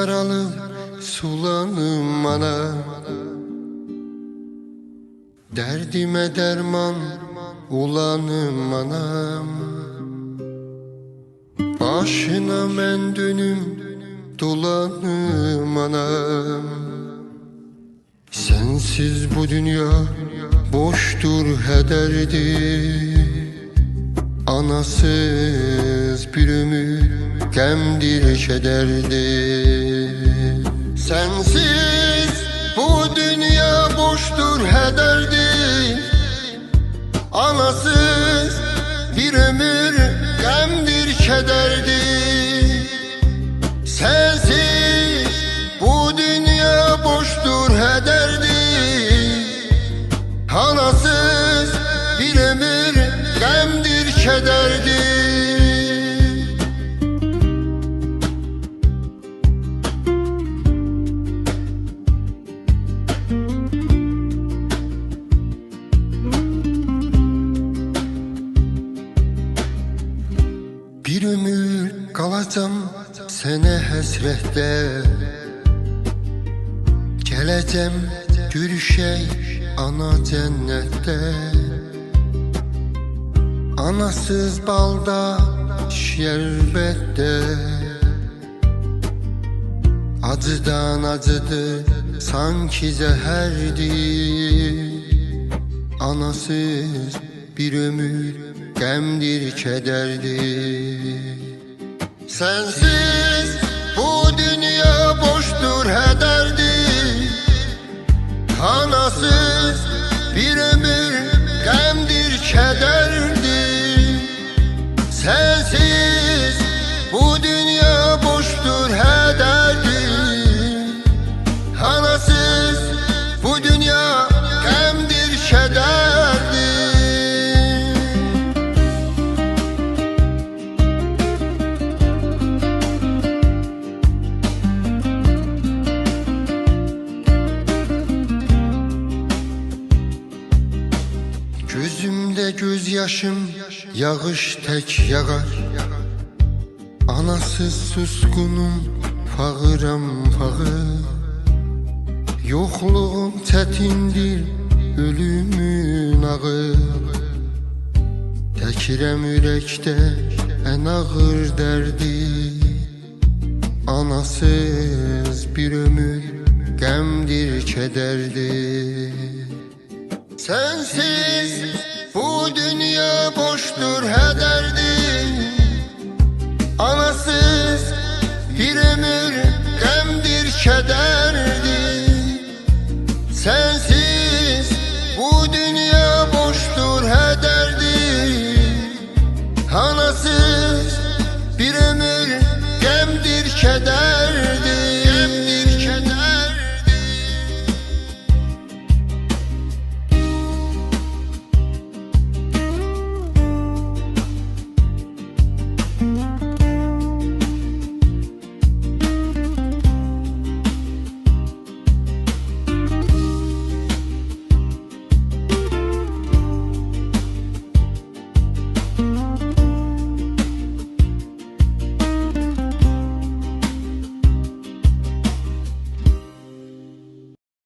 saralım sulanım ana. Derdime derman ulanım anam. Başına men dönüm dolanım anam. Sensiz bu dünya boştur hederdir. Anasız bir ömür gemdir kederdir. Sensiz bu dünya boştur hederdir. Anasız bir ömür gemdir kederdir. Sensiz bu dünya boştur hederdir. Anasız bir ömür gemdir kederdir. Bir ömür kalacağım sene hesrette. Geleceğim görüşey ana cennette. Anasız balda şerbette. Acıdan acıdı sanki zeherdi. Anasız bir ömür gemdir kederdir. Sensiz bu dünya boştur hederdir. Anasız bir ömür gemdir kederdir. Sensiz bu dünya boştur hederdir. Anasız bu dünya gemdir kederdir. Gözümde gözyaşım yağış tek yağar. Anasız suskunum fağıram fağır. Yokluğum çetindir ölümün ağır. Tekirem yürekte en ağır derdi. Anasız bir ömür gemdir kederdir. Sensiz bu dünya boştur hederdir. Anasız bir ömür gemdir keder.